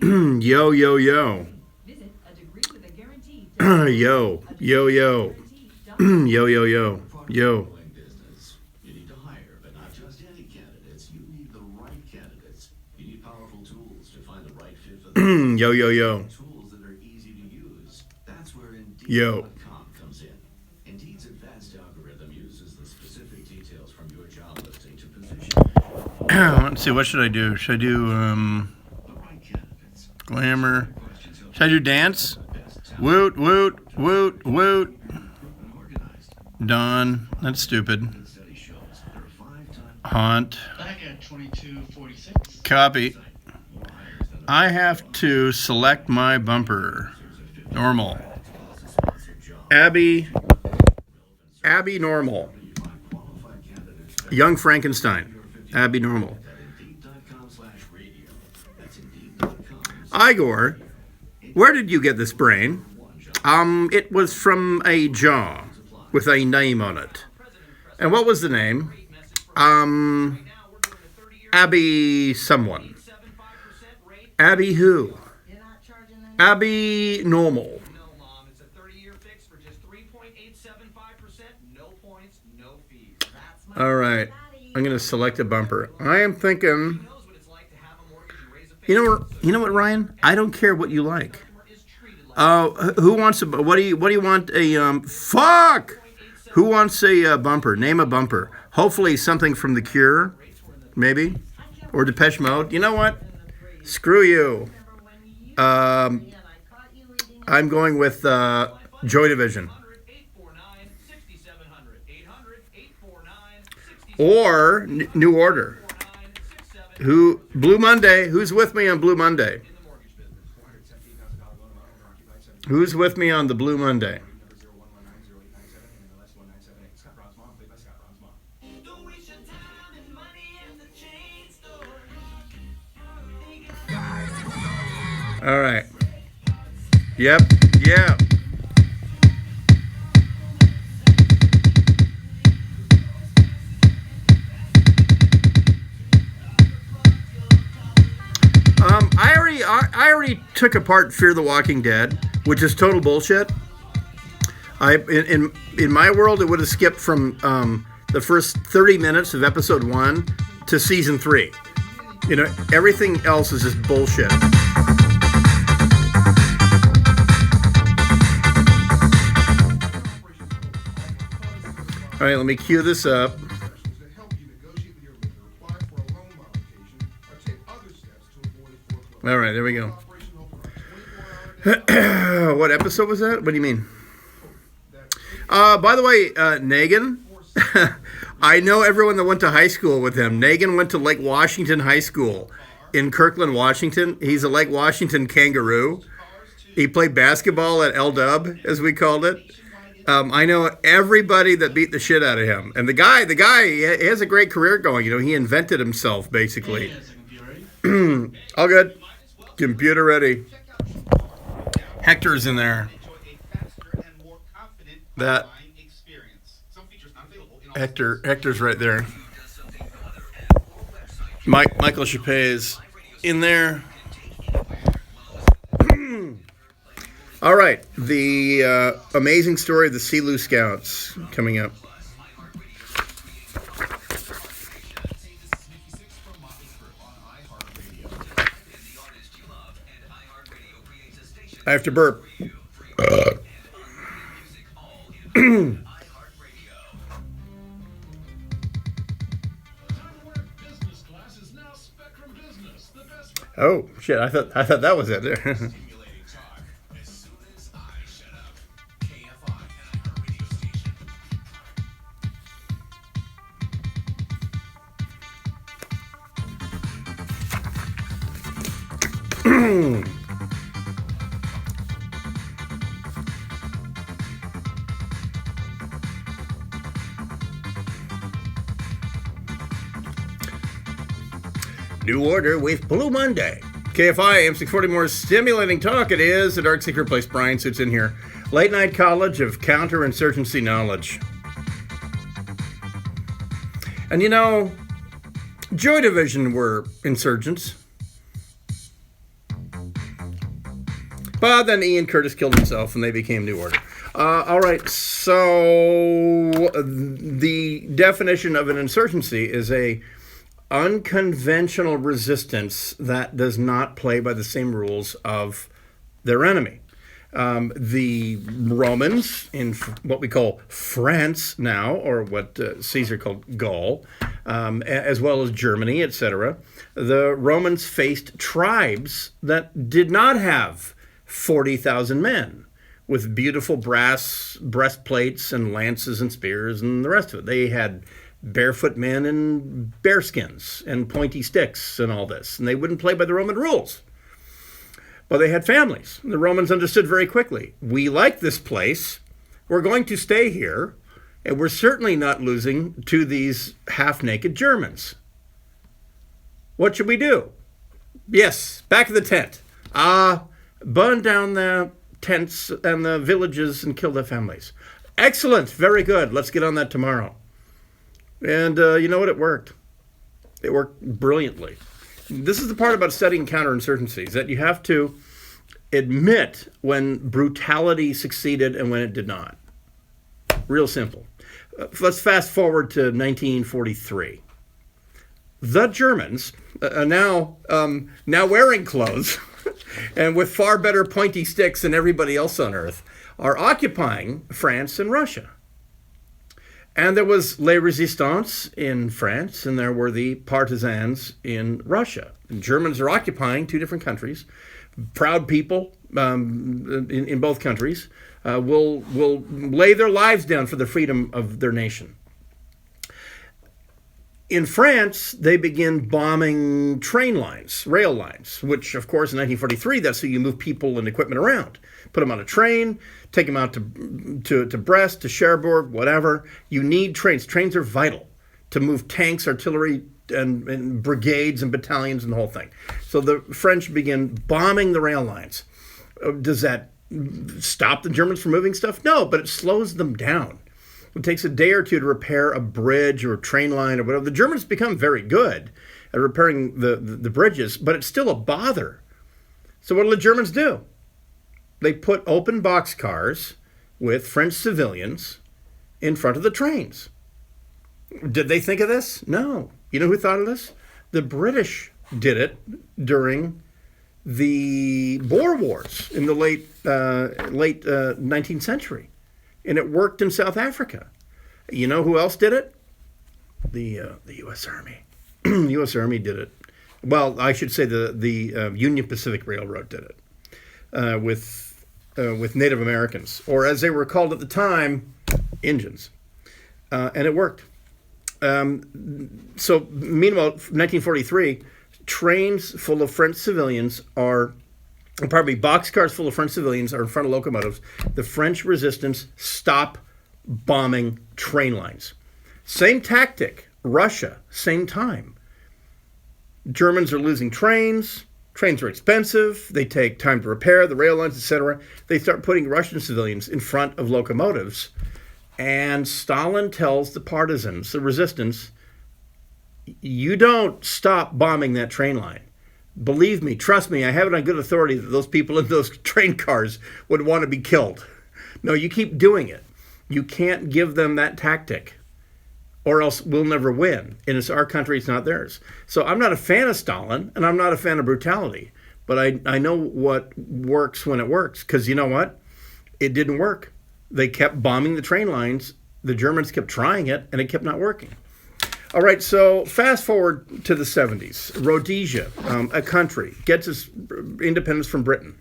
Yo, yo, yo. Yo, yo, yo. Yo, yo, yo. Yo. Business. You need to hire, but not just any candidates. You need the right candidates. You need powerful tools to find the right fit for them. Yo, yo, yo. Tools that are easy to use. That's where Yo. Indeed.com comes in. Indeed's advanced algorithm uses the specific details from your job listing to position Let's see, what should I do? Should I do the right candidates. glamour? Should I do dance? Woot, woot, woot, woot. Done. That's stupid. Haunt. Back at 2246. Copy. I have to select my bumper. Normal. Abby Normal. Young Frankenstein. Abby Normal. Igor, where did you get this brain? It was from a jar with a name on it. And what was the name? Abby someone. Abby who? Abby Normal. All right. I'm going to select a bumper. I am thinking, you know what, Ryan? I don't care what you like. Who wants a? What do you want? Fuck! Who wants a bumper? Name a bumper. Hopefully something from The Cure, maybe, or Depeche Mode. You know what? Screw you. I'm going with Joy Division. Or New Order. Blue Monday. Who's with me on Blue Monday? Who's with me on the Blue Monday? All right. Yep. Yeah. I already took apart Fear the Walking Dead, which is total bullshit. In my world, it would have skipped from the first 30 minutes of episode 1 to season 3. You know, everything else is just bullshit. All right, let me cue this up. All right, there we go. What episode was that? What do you mean? By the way, Negan, I know everyone that went to high school with him. Negan went to Lake Washington High School in Kirkland, Washington. He's a Lake Washington kangaroo. He played basketball at L-Dub, as we called it. I know everybody that beat the shit out of him. And the guy, he has a great career going. You know, he invented himself, basically. All good. Computer ready. Hector's in there. That Hector's right there. Michael Chappé's in there. All right, the amazing story of the Selous Scouts coming up. I have to burp. Oh shit! I thought that was it. New Order with Blue Monday. KFI, M640 more stimulating talk it is. The Dark Secret Place. Brian Suits in here. Late night college of counterinsurgency knowledge. And you know, Joy Division were insurgents. But then Ian Curtis killed himself, and they became New Order. All right, so the definition of an insurgency is a unconventional resistance that does not play by the same rules of their enemy. The Romans in what we call France now, or what Caesar called Gaul, as well as Germany, etc., the Romans faced tribes that did not have 40,000 men with beautiful brass breastplates and lances and spears and the rest of it. They had barefoot men in bearskins and pointy sticks and all this, and they wouldn't play by the Roman rules. But they had families. The Romans understood very quickly, we like this place, we're going to stay here, and we're certainly not losing to these half-naked Germans. What should we do? Yes, back of the tent. Burn down the tents and the villages and kill their families. Excellent, very good, let's get on that tomorrow. And you know what? It worked. It worked brilliantly. This is the part about studying counterinsurgencies, that you have to admit when brutality succeeded and when it did not. Real simple. Let's fast forward to 1943. The Germans, now wearing clothes and with far better pointy sticks than everybody else on earth, are occupying France and Russia. And there was Les Resistants in France, and there were the partisans in Russia. And Germans are occupying two different countries. Proud people in both countries will lay their lives down for the freedom of their nation. In France, they begin bombing train lines, rail lines, which, of course, in 1943, that's how you move people and equipment around. Put them on a train, take them out to Brest, to Cherbourg, whatever. You need trains. Trains are vital to move tanks, artillery, and brigades and battalions and the whole thing. So the French begin bombing the rail lines. Does that stop the Germans from moving stuff? No, but it slows them down. It takes a day or two to repair a bridge or a train line or whatever. The Germans become very good at repairing the bridges, but it's still a bother. So what do the Germans do? They put open boxcars with French civilians in front of the trains. Did they think of this? No. You know who thought of this? The British did it during the Boer Wars in the late 19th century. And it worked in South Africa. You know who else did it? The U.S. Army. The U.S. Army did it. Well, I should say the Union Pacific Railroad did it with Native Americans, or as they were called at the time, Indians. And it worked. So meanwhile, 1943, trains full of French civilians boxcars full of French civilians are in front of locomotives. The French resistance stop bombing train lines. Same tactic, Russia, same time. Germans are losing trains. Trains are expensive. They take time to repair the rail lines, etc. They start putting Russian civilians in front of locomotives. And Stalin tells the partisans, the resistance, you don't stop bombing that train line. Believe me, trust me, I have it on good authority that those people in those train cars would want to be killed. No, you keep doing it. You can't give them that tactic, or else we'll never win. And it's our country, it's not theirs. So I'm not a fan of Stalin, and I'm not a fan of brutality. But I know what works when it works, because you know what? It didn't work. They kept bombing the train lines. The Germans kept trying it, and it kept not working. All right, so fast forward to the 70s. Rhodesia, a country, gets its independence from Britain.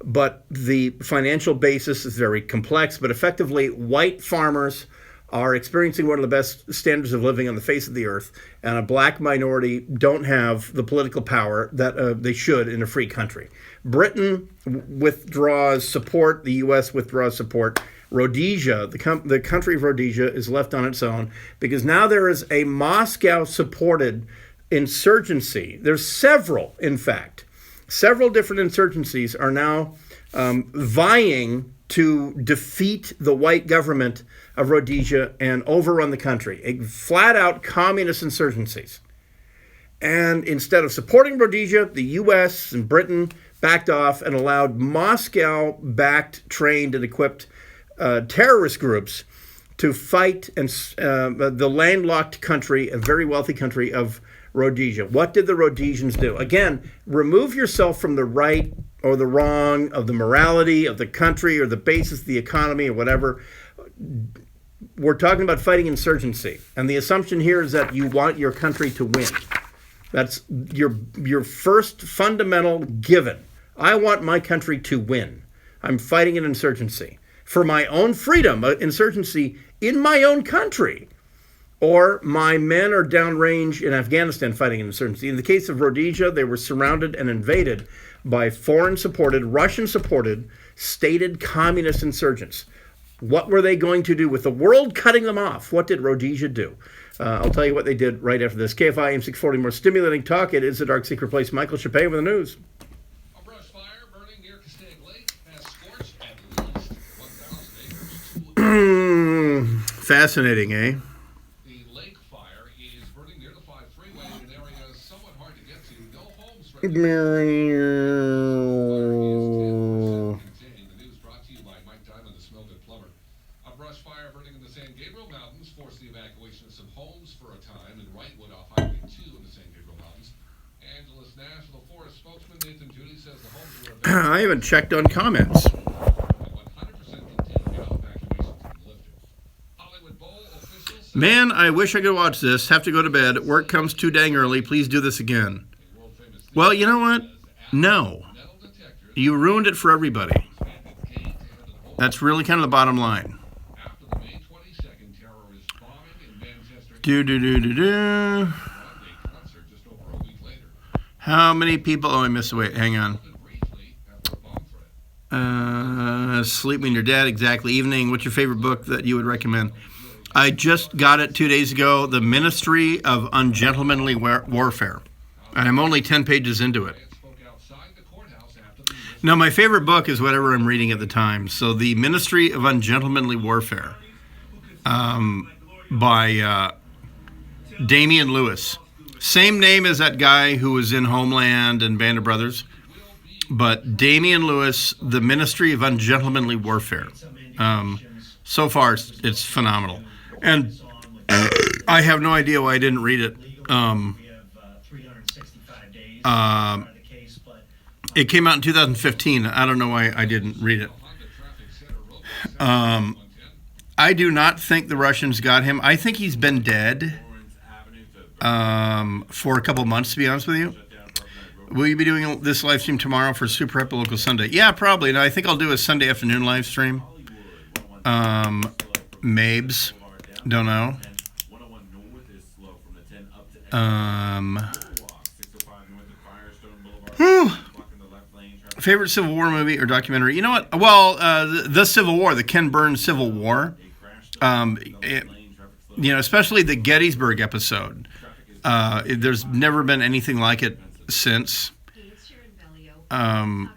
But the financial basis is very complex. But effectively, white farmers are experiencing one of the best standards of living on the face of the earth. And a black minority don't have the political power that they should in a free country. Britain withdraws support. The U.S. withdraws support. Rhodesia, the country of Rhodesia, is left on its own because now there is a Moscow-supported insurgency. There's several, in fact. Several different insurgencies are now vying to defeat the white government of Rhodesia and overrun the country. A flat-out communist insurgencies. And instead of supporting Rhodesia, the U.S. and Britain backed off and allowed Moscow-backed, trained, and equipped terrorist groups to fight the landlocked country, a very wealthy country of Rhodesia. What did the Rhodesians do? Again, remove yourself from the right or the wrong of the morality of the country or the basis of the economy or whatever. We're talking about fighting insurgency. And the assumption here is that you want your country to win. That's your first fundamental given. I want my country to win. I'm fighting an insurgency for my own freedom, an insurgency in my own country. Or my men are downrange in Afghanistan fighting an insurgency. In the case of Rhodesia, they were surrounded and invaded by foreign-supported, Russian-supported, stated communist insurgents. What were they going to do with the world cutting them off? What did Rhodesia do? I'll tell you what they did right after this. KFI AM640, more stimulating talk. It is the Dark Secret Place. Michael Chappé with the news. A brush fire burning near Castaic Lake has scorched at least 1,000 acres. Fascinating, eh? The lake fire is burning near the 5 freeway in an area somewhat hard to get to. No homes The news brought to you by Mike Diamond, the Smell Good Plumber. A brush fire burning in the San Gabriel Mountains forced the evacuation of some homes for a time in Wrightwood off Highway 2 in the San Gabriel Mountains. Angeles National Forest spokesman Nathan Judy says the homes were evacuated. I haven't checked on comments. 100% contained now, evacuations have been lifted. Hollywood Bowl officials say Man, I wish I could watch this. Have to go to bed. Work comes too dang early. Please do this again. world-famous Well, you know what? No. metal detectors You ruined it for everybody. expanded gate to enter the home That's really kind of the bottom line. after the May 22nd terrorist bombing in Manchester. Do. Broadway concert just over a week later. How many people? Oh, I missed. Wait, hang on. Briefly after a bomb threat. Sleep When You're Dead, exactly. Evening. What's your favorite book that you would recommend? I just got it 2 days ago. The Ministry of Ungentlemanly Warfare. And I'm only 10 pages into it. Spoke outside the courthouse after the No, my favorite book is whatever I'm reading at the time. So, The Ministry of Ungentlemanly Warfare by Damian Lewis. Same name as that guy who was in Homeland and Band of Brothers. But Damian Lewis, The Ministry of Ungentlemanly Warfare. So far, it's phenomenal. And I have no idea why I didn't read it. It came out in 2015. I don't know why I didn't read it. I do not think the Russians got him. I think he's been dead for a couple months, to be honest with you. Will you be doing this live stream tomorrow for Super Happy Local Sunday? Yeah, probably. No, I think I'll do a Sunday afternoon live stream. Mabes. Don't know. Favorite Civil War movie or documentary? You know what? Well, the Civil War, the Ken Burns Civil War. Especially the Gettysburg episode. There's never been anything like it since. My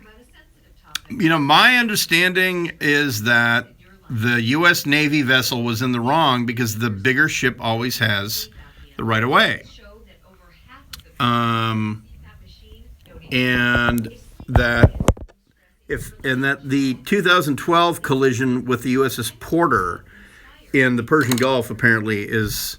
understanding is that the U.S. Navy vessel was in the wrong because the bigger ship always has the right of way. And that the 2012 collision with the USS Porter in the Persian Gulf apparently is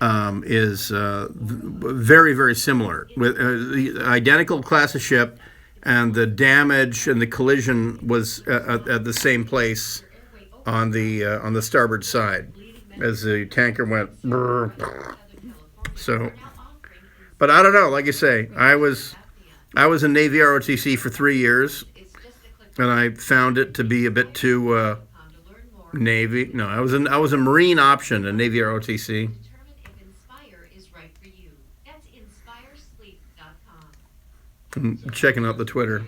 very, very similar, with the identical class of ship, and the damage and the collision was at the same place on the starboard side as the tanker went. So, but I don't know. Like I say, I was in Navy ROTC for 3 years, and I found it to be a bit too Navy. No, I was a Marine option in Navy ROTC. I'm checking out the Twitter. Fire,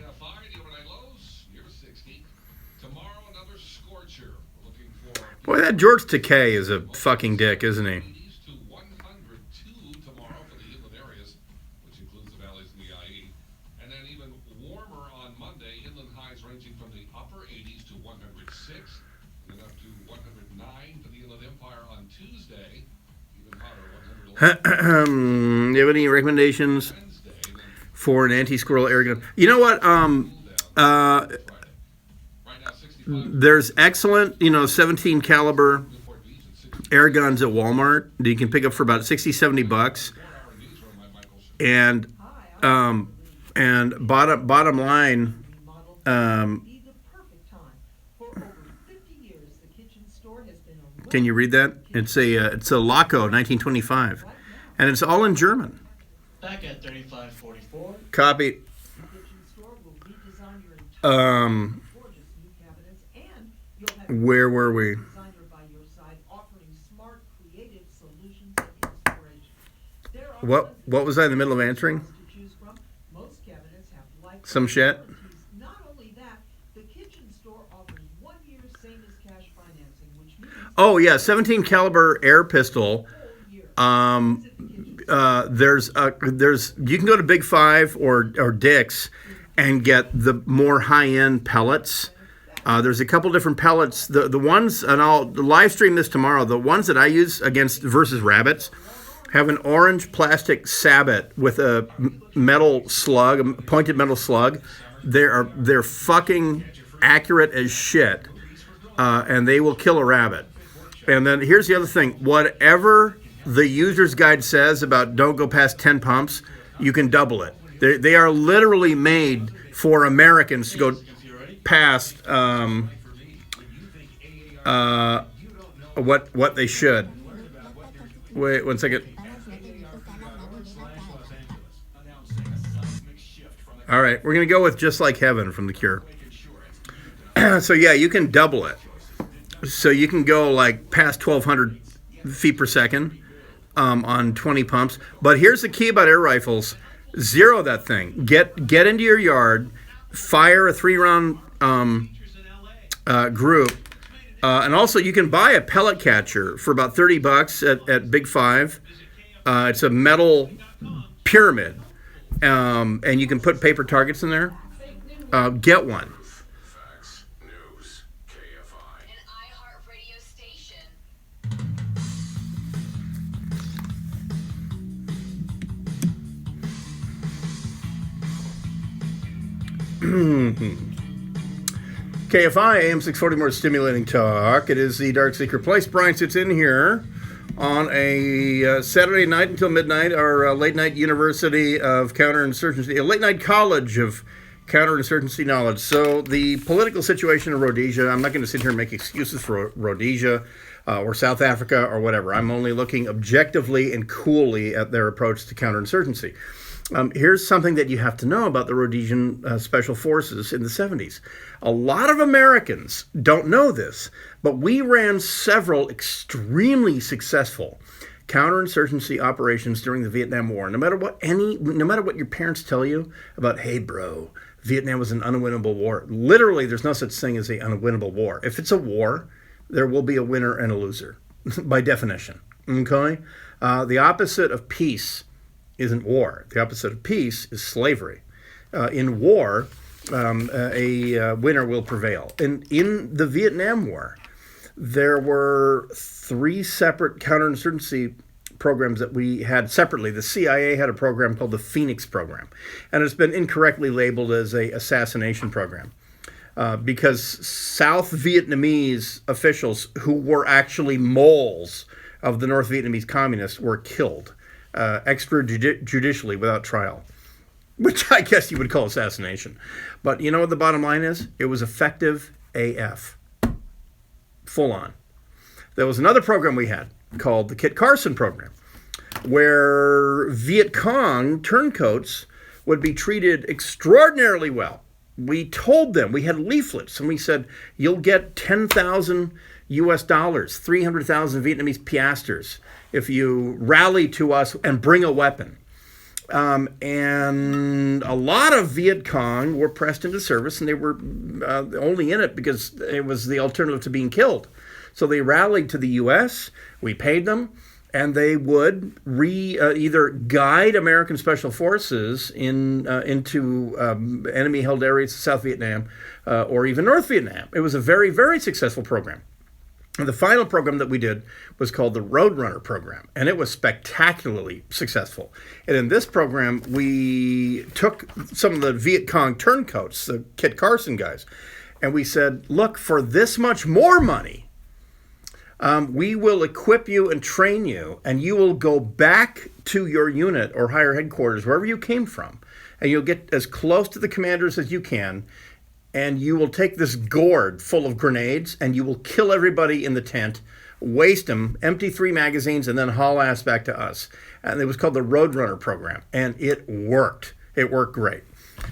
the overnight lows near 60. Tomorrow, another scorcher. We're looking for Boy, that George Takei is a fucking dick, isn't he? 80s to 102 tomorrow for the inland areas, which includes the valleys in the IE. And then even warmer on Monday, inland highs ranging from the upper 80s to 106, and then up to 109 for the Inland Empire on Tuesday. Even hotter, 111 Do you have any recommendations Wednesday. Then for an anti-squirrel air gun. You know what? Right now, 65 There's excellent, 17 caliber air guns at Walmart that you can pick up for about 60, 70 bucks. newsroom by Michael Sh- And bottom line, Be the perfect time. For over 50 years, the kitchen store has been a can you read that? It's a Laco 1925, and it's all in German. Back at 3544. Copy. The kitchen store will redesign your entire gorgeous new cabinets, and you'll have Where were we? a designer by your side offering smart, creative solutions and inspiration. There are What was I in the middle of answering? to choose from. Most cabinets have like Some shit. Not only that, the kitchen store offers 1 year same as cash financing, which means Oh yeah, 17 caliber air pistol. whole year. There's you can go to Big Five or Dick's and get the more high end pellets. There's a couple different pellets. The ones, and I'll live stream this tomorrow. The ones that I use against versus rabbits have an orange plastic sabot with a metal slug, a pointed metal slug. They're fucking accurate as shit, and they will kill a rabbit. And then here's the other thing: whatever the user's guide says about don't go past 10 pumps, you can double it. They are literally made for Americans to go past what they should. Wait 1 second. All right, we're gonna go with "Just Like Heaven" from The Cure. So yeah, you can double it. So you can go like past 1,200 feet per second on 20 pumps. But here's the key about air rifles: zero that thing. Get into your yard, fire a 3-round group, and also you can buy a pellet catcher for about 30 bucks at Big Five. It's a metal pyramid, and you can put paper targets in there. Get one. Facts, news, KFI. An iHeartRadio station. KFI AM 640, more stimulating talk. It is the Dark Secret Place. Brian sits in here on a Saturday night until midnight, our late night University of Counterinsurgency, a late night college of counterinsurgency knowledge. So the political situation in Rhodesia, I'm not going to sit here and make excuses for Rhodesia or South Africa or whatever. I'm only looking objectively and coolly at their approach to counterinsurgency. Here's something that you have to know about the Rhodesian Special Forces in the 70s. A lot of Americans don't know this, but we ran several extremely successful counterinsurgency operations during the Vietnam War. No matter what your parents tell you about, hey bro, Vietnam was an unwinnable war. Literally, there's no such thing as an unwinnable war. If it's a war, there will be a winner and a loser, by definition. Okay? The opposite of peace isn't war. The opposite of peace is slavery. In war, a winner will prevail. And in the Vietnam War, there were 3 separate counterinsurgency programs that we had separately. The CIA had a program called the Phoenix Program, and it's been incorrectly labeled as a assassination program because South Vietnamese officials who were actually moles of the North Vietnamese communists were killed extrajudicially without trial, which I guess you would call assassination. But you know what the bottom line is? It was effective AF. Full on. There was another program we had called the Kit Carson Program, where Viet Cong turncoats would be treated extraordinarily well. We told them, we had leaflets, and we said, you'll get 10,000 US dollars, 300,000 Vietnamese piastres, if you rally to us and bring a weapon. And a lot of Viet Cong were pressed into service, and they were only in it because it was the alternative to being killed. So they rallied to the U.S., we paid them, and they would either guide American Special Forces into enemy-held areas of South Vietnam or even North Vietnam. It was a very, very successful program. And the final program that we did was called the Roadrunner program, and it was spectacularly successful. And in this program, we took some of the Viet Cong turncoats, the Kit Carson guys, and we said, look, for this much more money, we will equip you and train you, and you will go back to your unit or higher headquarters, wherever you came from, and you'll get as close to the commanders as you can, and you will take this gourd full of grenades, and you will kill everybody in the tent, waste them, empty 3 magazines, and then haul ass back to us. And it was called the Roadrunner program, and it worked. It worked great.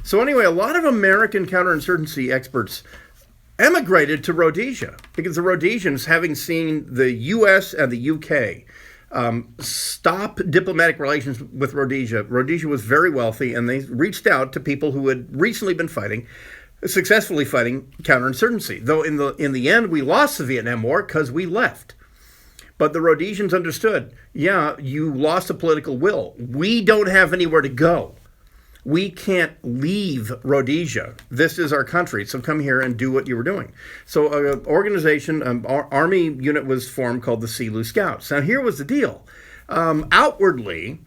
So anyway, a lot of American counterinsurgency experts emigrated to Rhodesia because the Rhodesians, having seen the U.S. and the U.K. Stop diplomatic relations with Rhodesia. Rhodesia was very wealthy, and they reached out to people who had recently been successfully fighting counterinsurgency. Though in the end, we lost the Vietnam War because we left. But the Rhodesians understood, yeah, you lost the political will. We don't have anywhere to go. We can't leave Rhodesia. This is our country, so come here and do what you were doing. So an organization, army unit was formed called the Selous Scouts. Now here was the deal. Outwardly,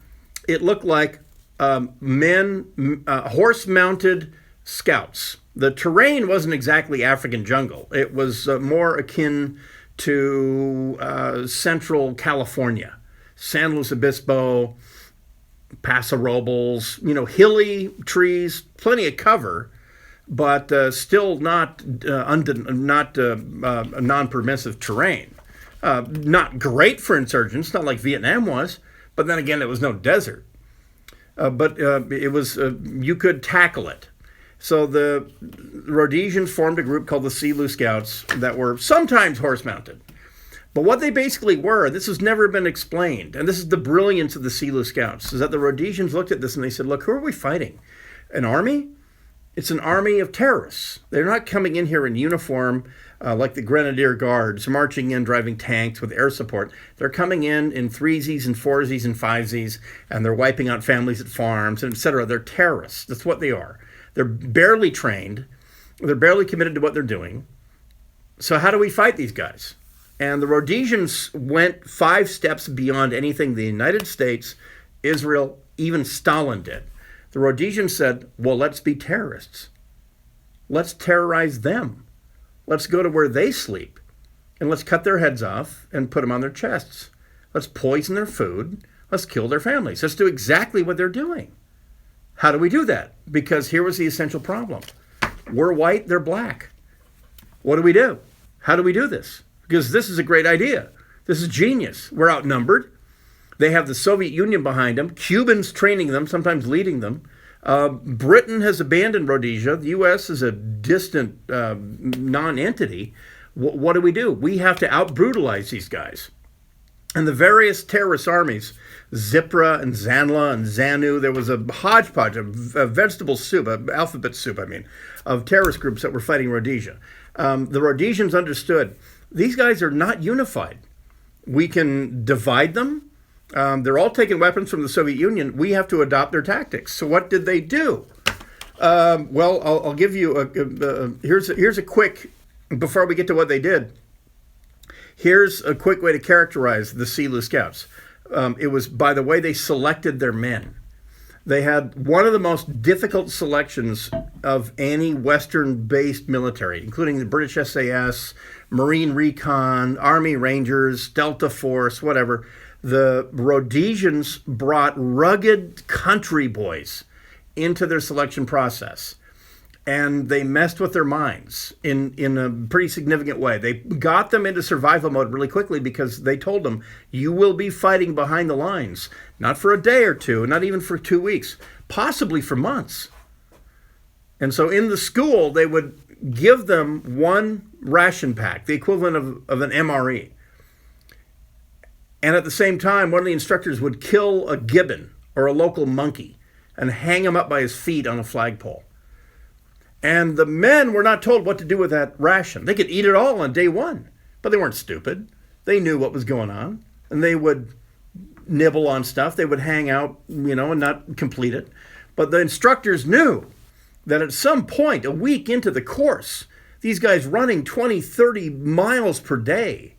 it looked like horse-mounted scouts. The terrain wasn't exactly African jungle. It was more akin to Central California, San Luis Obispo, Paso Robles, hilly trees, plenty of cover, but still not non-permissive terrain. Not great for insurgents, not like Vietnam was, but then again, it was no desert. But it was you could tackle it. So the Rhodesians formed a group called the Selous Scouts that were sometimes horse-mounted. But what they basically were, this has never been explained, and this is the brilliance of the Selous Scouts, is that the Rhodesians looked at this and they said, look, who are we fighting? An army? It's an army of terrorists. They're not coming in here in uniform like the Grenadier Guards, marching in, driving tanks with air support. They're coming in threesies and foursies and fivesies, and they're wiping out families at farms, and et cetera. They're terrorists. That's what they are. They're barely trained. They're barely committed to what they're doing. So how do we fight these guys? And the Rhodesians went 5 steps beyond anything the United States, Israel, even Stalin did. The Rhodesians said, well, let's be terrorists. Let's terrorize them. Let's go to where they sleep, and let's cut their heads off and put them on their chests. Let's poison their food. Let's kill their families. Let's do exactly what they're doing. How do we do that? Because here was the essential problem. We're white, they're black. What do? How do we do this? Because this is a great idea. This is genius. We're outnumbered. They have the Soviet Union behind them. Cubans training them, sometimes leading them. Britain has abandoned Rhodesia. The U.S. is a distant non-entity. What do? We have to out-brutalize these guys. And the various terrorist armies, Zipra and Zanla and Zanu, there was a hodgepodge, a vegetable soup, alphabet soup, of terrorist groups that were fighting Rhodesia. The Rhodesians understood these guys are not unified. We can divide them. They're all taking weapons from the Soviet Union. We have to adopt their tactics. So what did they do? Well, I'll give you here's a quick, before we get to what they did, here's a quick way to characterize the Selous Scouts. It was by the way they selected their men. They had one of the most difficult selections of any Western-based military, including the British SAS, Marine Recon, Army Rangers, Delta Force, whatever. The Rhodesians brought rugged country boys into their selection process, and they messed with their minds in a pretty significant way. They got them into survival mode really quickly because they told them, you will be fighting behind the lines, not for a day or two, not even for 2 weeks, possibly for months. And so in the school, they would give them one ration pack, the equivalent of an MRE. And at the same time, one of the instructors would kill a gibbon or a local monkey and hang him up by his feet on a flagpole. And the men were not told what to do with that ration. They could eat it all on day 1, but they weren't stupid. They knew what was going on, and they would nibble on stuff. They would hang out, and not complete it. But the instructors knew that at some point, a week into the course, these guys running 20, 30 miles per day,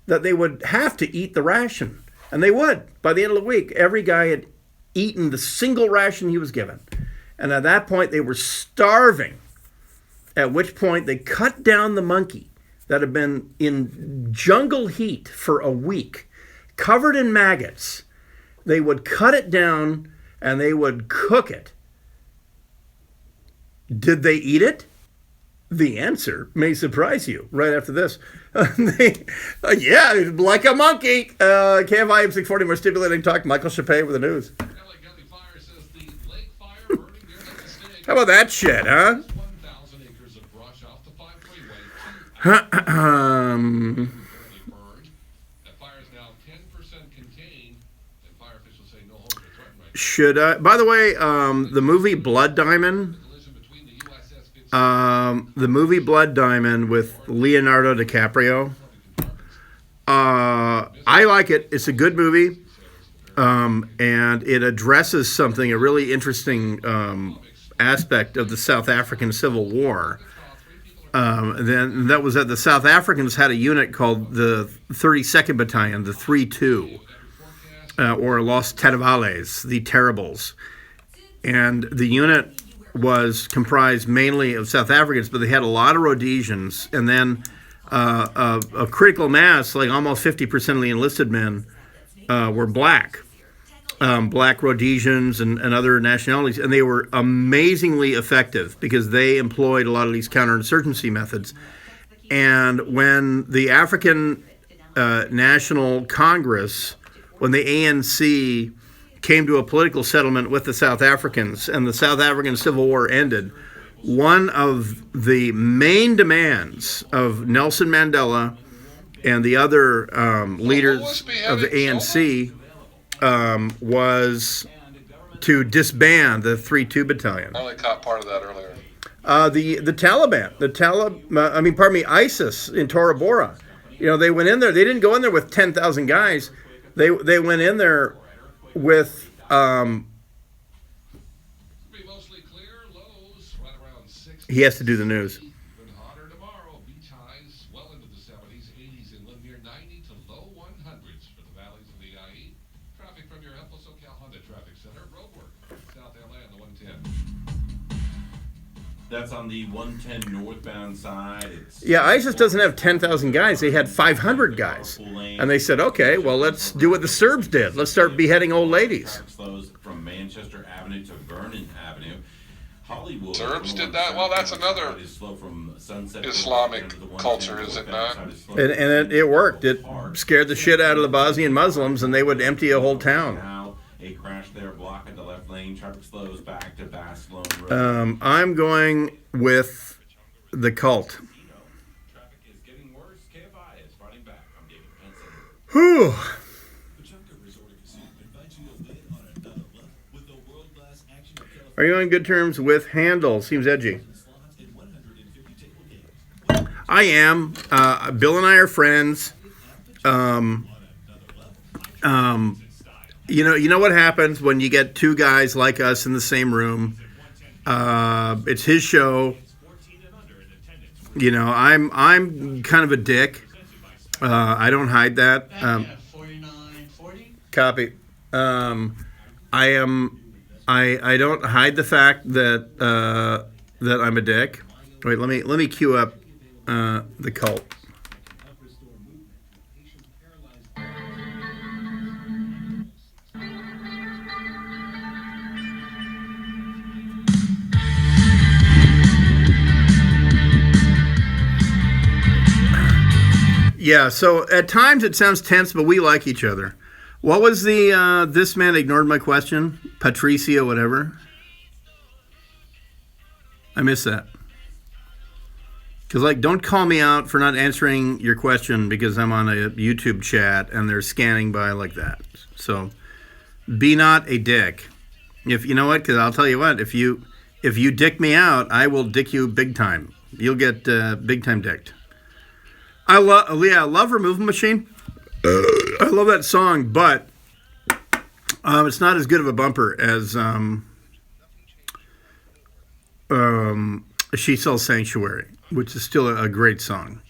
that they would have to eat the ration. And they would. By the end of the week, every guy had eaten the single ration he was given. And at that point, they were starving. At which point, they cut down the monkey that had been in jungle heat for a week, covered in maggots. They would cut it down and they would cook it. Did they eat it? The answer may surprise you right after this. Yeah, like a monkey. KFI M640, more stimulating talk. Michael Chappé with the news. LA County Fire says the lake fire burning near the mistake. How about that shit, huh? 1,000 acres of brush off the 5 freeway. 2 hours Um, burned. That fire is now 10% contained, and fire officials say no homes are threatened right now. should I? By the way, the movie Blood Diamond. Collision between the USS Fitzgerald The movie Blood Diamond with Leonardo DiCaprio. I like it. It's a good movie. And it addresses something, a really interesting aspect of the South African Civil War. Then that was that the South Africans had a unit called the 32nd Battalion, the 3-2, or Los Terribles, the Terribles. And the unit was comprised mainly of South Africans, but they had a lot of Rhodesians, and then a critical mass, like almost 50% of the enlisted men, were black. Black Rhodesians and other nationalities, and they were amazingly effective because they employed a lot of these counterinsurgency methods. And when the African National Congress, when the ANC came to a political settlement with the South Africans and the South African Civil War ended, one of the main demands of Nelson Mandela and the other leaders of the ANC was to disband the 3-2 Battalion. I only caught part of that earlier. The Taliban, ISIS in Tora Bora. You know, they went in there. They didn't go in there with 10,000 guys. They went in there with Be mostly clear, lows right around 60. he has to do the news. Even hotter tomorrow. Beach highs well into the 70s, 80s, and near 90 to low 100s for the valleys of the IE. Traffic from your helpful SoCal Honda Traffic Center. Roadwork. South LA on the 110. That's on the 110 northbound side. Yeah, ISIS doesn't have 10,000 guys. They had 500 guys. And they said, okay, well, let's do what the Serbs did. Let's start beheading old ladies. Slows from Manchester Avenue to Vernon Avenue. Hollywood. Serbs did that? Well, that's another Islamic culture, is it not? And it worked. It scared the shit out of the Bosnian Muslims, and they would empty a whole town. Now, a crash there, blocking the left lane. Traffic slows back to Barcelona Road. I'm going with the cult. Traffic is getting worse. KFI is running back. I'm David Benson. Whew. Are you on good terms with Handel? Seems edgy. I am. Bill and I are friends. You know what happens when you get two guys like us in the same room. It's his show. You know, I'm kind of a dick. I don't hide that. Back at 4940. Copy. I don't hide the fact that that I'm a dick. Wait, let me cue up the cult. Yeah, so at times it sounds tense, but we like each other. What was the this man ignored my question? Patricia, whatever. I missed that. Because, like, don't call me out for not answering your question because I'm on a YouTube chat and they're scanning by like that. So, be not a dick. If you know what, because I'll tell you what, if you dick me out, I will dick you big time. You'll get big time dicked. I love Removal Machine. I love that song, but it's not as good of a bumper as She Sells Sanctuary, which is still a great song.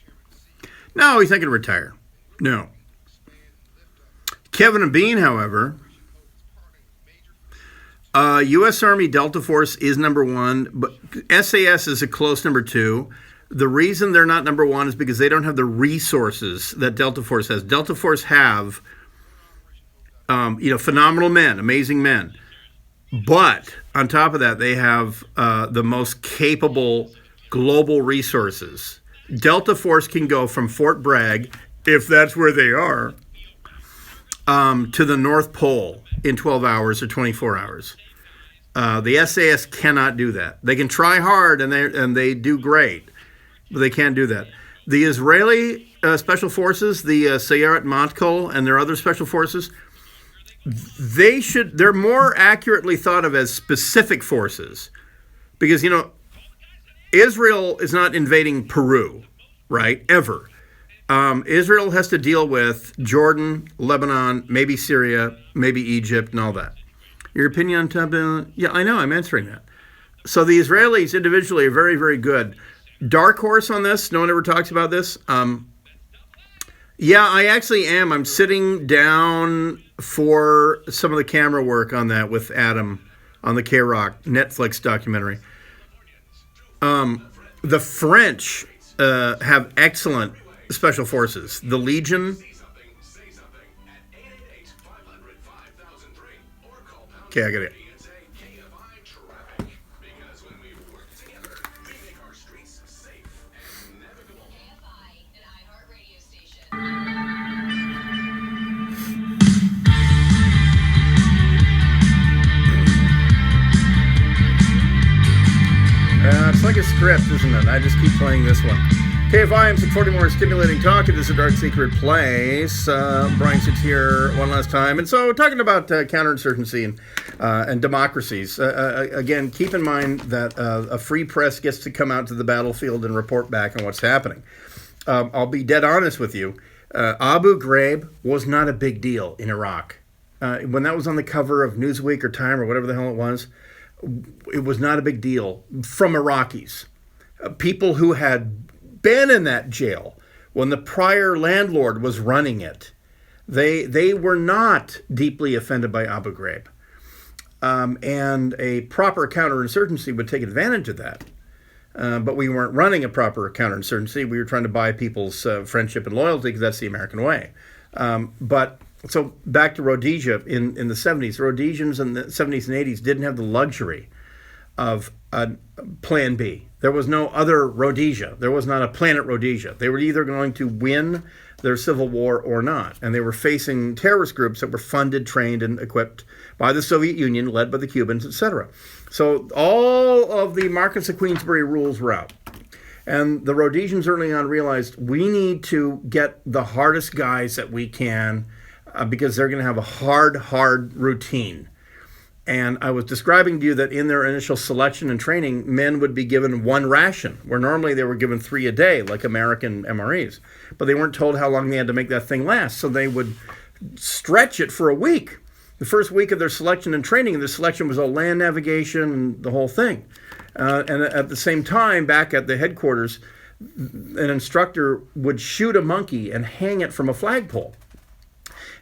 No, he's not going to retire. No. Kevin and Bean, however, U.S. Army Delta Force is number one, but SAS is a close number two. The reason they're not number one is because they don't have the resources that Delta Force has. Delta Force have, phenomenal men, amazing men. But on top of that, they have the most capable global resources. Delta Force can go from Fort Bragg, if that's where they are, to the North Pole in 12 hours or 24 hours. The SAS cannot do that. They can try hard, and they do great, but they can't do that. The Israeli special forces, the Sayeret Matkal and their other special forces, they're more accurately thought of as specific forces, because Israel is not invading Peru, right? Ever. Israel has to deal with Jordan, Lebanon, maybe Syria, maybe Egypt, and all that. Your opinion on Tabin? Yeah, I know. I'm answering that. So the Israelis individually are very, very good. Dark horse on this. No one ever talks about this. Yeah, I actually am. I'm sitting down for some of the camera work on that with Adam on the K-Rock Netflix documentary. The French have excellent special forces. The Legion. Okay, I got it. It's like a script, isn't it? I just keep playing this one. KFI, I'm 640 more stimulating talk. This is a dark secret place. Brian sits here one last time. And so talking about counterinsurgency and democracies. Again, keep in mind that a free press gets to come out to the battlefield and report back on what's happening. I'll be dead honest with you. Abu Ghraib was not a big deal in Iraq. When that was on the cover of Newsweek or Time or whatever the hell it was not a big deal from Iraqis. People who had been in that jail when the prior landlord was running it, they were not deeply offended by Abu Ghraib. And a proper counterinsurgency would take advantage of that. But we weren't running a proper counterinsurgency. We were trying to buy people's friendship and loyalty because that's the American way. So back to Rhodesia in the 70s. Rhodesians in the 70s and 80s didn't have the luxury of a plan B. There was no other Rhodesia. There was not a planet Rhodesia. They were either going to win their civil war or not. And they were facing terrorist groups that were funded, trained, and equipped by the Soviet Union, led by the Cubans, etc. So all of the Marquess of Queensberry rules were out. And the Rhodesians early on realized we need to get the hardest guys that we can because they're going to have a hard routine. And I was describing to you that in their initial selection and training, men would be given one ration, where normally they were given 3 a day, like American MREs. But they weren't told how long they had to make that thing last, so they would stretch it for a week. The first week of their selection and training, the selection was all land navigation and the whole thing. And at the same time, back at the headquarters, an instructor would shoot a monkey and hang it from a flagpole.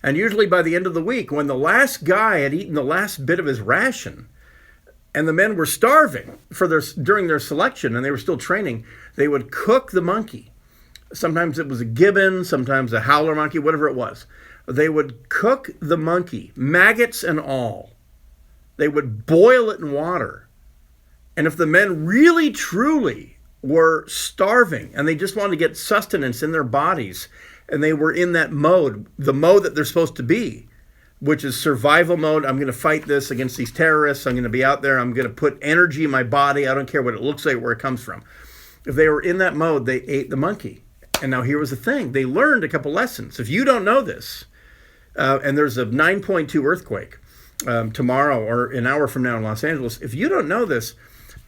And usually by the end of the week, when the last guy had eaten the last bit of his ration, and the men were starving during their selection, and they were still training, they would cook the monkey. Sometimes it was a gibbon, sometimes a howler monkey, whatever it was. They would cook the monkey, maggots and all. They would boil it in water. And if the men really, truly were starving, and they just wanted to get sustenance in their bodies, and they were in that mode, the mode that they're supposed to be, which is survival mode. I'm going to fight this against these terrorists. I'm going to be out there. I'm going to put energy in my body. I don't care what it looks like, where it comes from. If they were in that mode, they ate the monkey. And now here was the thing. They learned a couple lessons. If you don't know this, and there's a 9.2 earthquake tomorrow or an hour from now in Los Angeles, if you don't know this,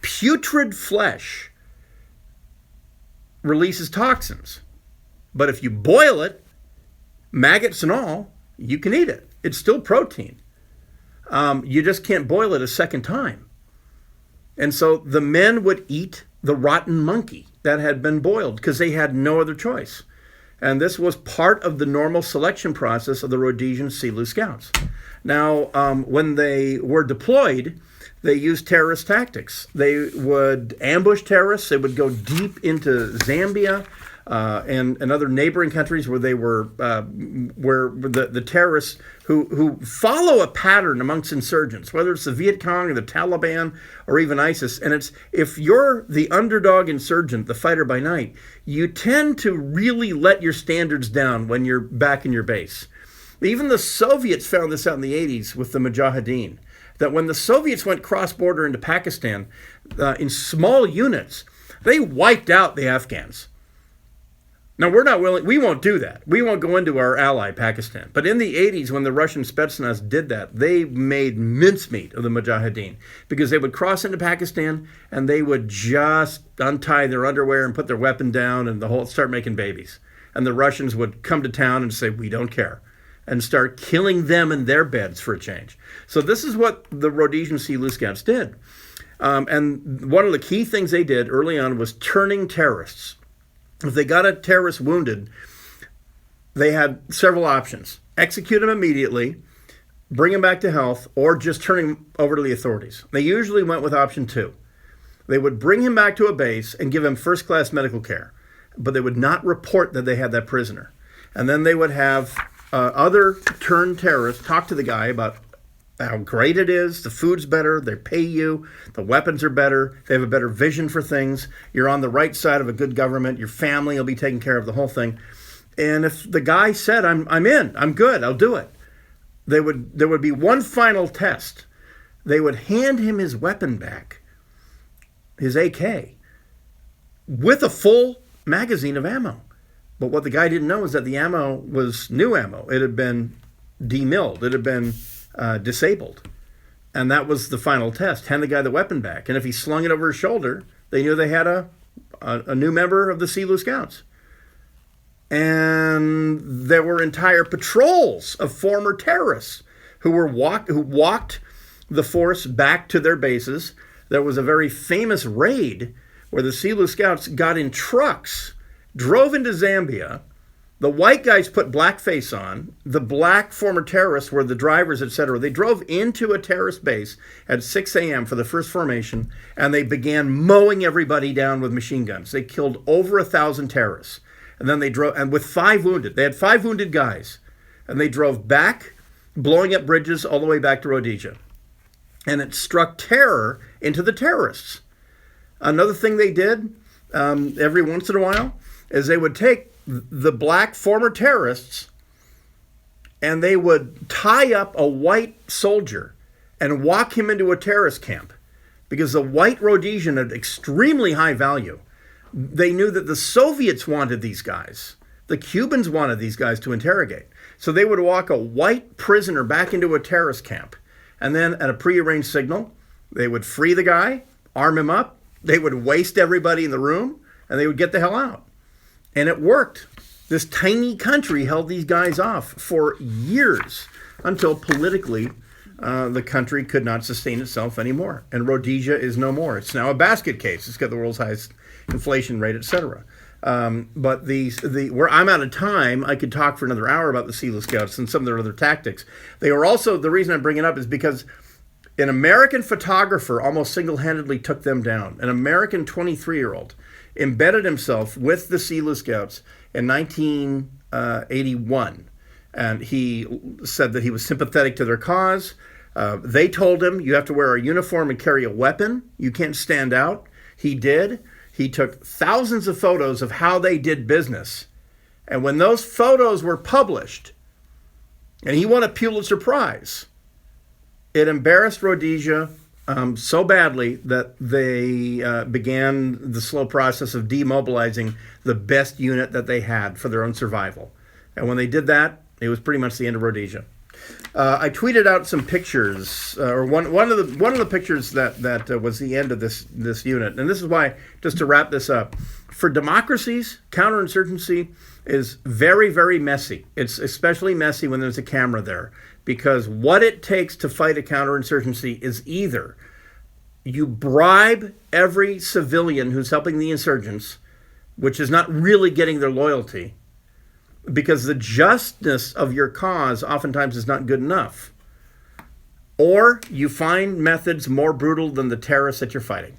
putrid flesh releases toxins. But if you boil it, maggots and all, you can eat it. It's still protein. You just can't boil it a second time. And so the men would eat the rotten monkey that had been boiled because they had no other choice. And this was part of the normal selection process of the Rhodesian Selous Scouts. Now, when they were deployed, they used terrorist tactics. They would ambush terrorists. They would go deep into Zambia and other neighboring countries where they were, where the terrorists who follow a pattern amongst insurgents, whether it's the Viet Cong or the Taliban or even ISIS. And it's, if you're the underdog insurgent, the fighter by night, you tend to really let your standards down when you're back in your base. Even the Soviets found this out in the 80s with the Mujahideen, that when the Soviets went cross-border into Pakistan in small units, they wiped out the Afghans. Now, we're not willing, we won't do that. We won't go into our ally, Pakistan. But in the 80s, when the Russian Spetsnaz did that, they made mincemeat of the Mujahideen because they would cross into Pakistan and they would just untie their underwear and put their weapon down and start making babies. And the Russians would come to town and say, we don't care, and start killing them in their beds for a change. So this is what the Rhodesian Selous Scouts did. And one of the key things they did early on was turning terrorists. If they got a terrorist wounded, they had several options. Execute him immediately, bring him back to health, or just turn him over to the authorities. They usually went with option 2. They would bring him back to a base and give him first-class medical care, but they would not report that they had that prisoner. And then they would have other turned terrorists talk to the guy about how great it is, the food's better, they pay you, the weapons are better, they have a better vision for things, you're on the right side of a good government, your family will be taken care of, the whole thing. And if the guy said, I'm in, I'm good, I'll do it, there would be one final test. They would hand him his weapon back, his AK, with a full magazine of ammo. But what the guy didn't know is that the ammo was new ammo. It had been demilled. It had been disabled. And that was the final test. Hand the guy the weapon back. And if he slung it over his shoulder, they knew they had a new member of the Selous Scouts. And there were entire patrols of former terrorists who walked the force back to their bases. There was a very famous raid where the Selous Scouts got in trucks, drove into Zambia. The white guys put blackface on. The black former terrorists were the drivers, etc. They drove into a terrorist base at 6 a.m. for the first formation, and they began mowing everybody down with machine guns. They killed over 1,000 terrorists. And then they drove, and with 5 wounded. They had 5 wounded guys. And they drove back, blowing up bridges all the way back to Rhodesia. And it struck terror into the terrorists. Another thing they did every once in a while is they would take the black former terrorists and they would tie up a white soldier and walk him into a terrorist camp because the white Rhodesian had extremely high value. They knew that the Soviets wanted these guys. The Cubans wanted these guys to interrogate. So they would walk a white prisoner back into a terrorist camp. And then at a prearranged signal, they would free the guy, arm him up. They would waste everybody in the room and they would get the hell out. And it worked. This tiny country held these guys off for years until politically the country could not sustain itself anymore. And Rhodesia is no more. It's now a basket case. It's got the world's highest inflation rate, etc. But where I'm out of time, I could talk for another hour about the Selous Scouts and some of their other tactics. They were also, the reason I bring it up is because an American photographer almost single-handedly took them down. An American 23-year-old embedded himself with the Selous Scouts in 1981. And he said that he was sympathetic to their cause. They told him, you have to wear a uniform and carry a weapon. You can't stand out. He did. He took thousands of photos of how they did business. And when those photos were published, and he won a Pulitzer Prize, it embarrassed Rhodesia so badly that they began the slow process of demobilizing the best unit that they had for their own survival. And when they did that, it was pretty much the end of Rhodesia. I tweeted out some pictures, or one of the pictures that was the end of this unit. And this is why, just to wrap this up, for democracies, counterinsurgency is very, very messy. It's especially messy when there's a camera there, because what it takes to fight a counterinsurgency is either you bribe every civilian who's helping the insurgents, which is not really getting their loyalty, because the justness of your cause oftentimes is not good enough. Or you find methods more brutal than the terrorists that you're fighting.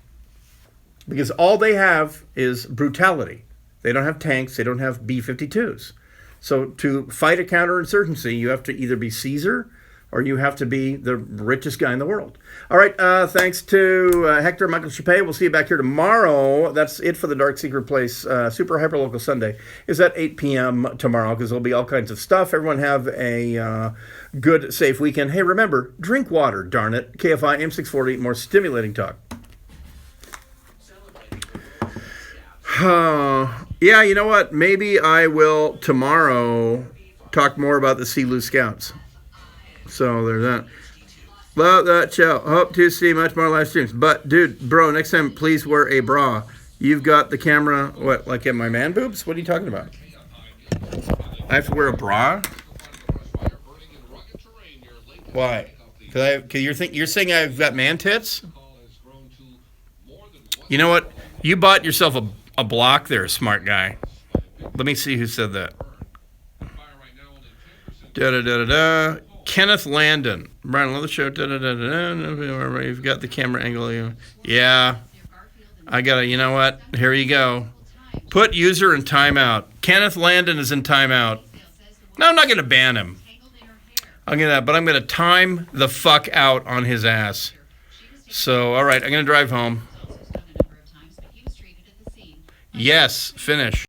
Because all they have is brutality. They don't have tanks. They don't have B-52s. So to fight a counterinsurgency, you have to either be Caesar or you have to be the richest guy in the world. All right, thanks to Hector Michael Chappé. We'll see you back here tomorrow. That's it for the Dark Secret Place Super Hyperlocal Sunday. Is at 8 p.m. tomorrow because there'll be all kinds of stuff. Everyone have a good, safe weekend. Hey, remember, drink water, darn it. KFI M640, more stimulating talk. Yeah, you know what? Maybe I will tomorrow talk more about the Selous Scouts. So there's that. Love that show. Hope to see much more live streams. But, dude, bro, next time, please wear a bra. You've got the camera, what, like in my man boobs? What are you talking about? I have to wear a bra? Why? Because you're saying I've got man tits? You know what? You bought yourself a block there, smart guy. Let me see who said that. Da-da-da-da-da. Kenneth Landon. Brian, love the show. Da-da-da-da-da. You've got the camera angle. Yeah. I got to, you know what? Here you go. Put user in timeout. Kenneth Landon is in timeout. No, I'm not going to ban him. I'm going to time the fuck out on his ass. So, all right, I'm going to drive home. Yes, finish.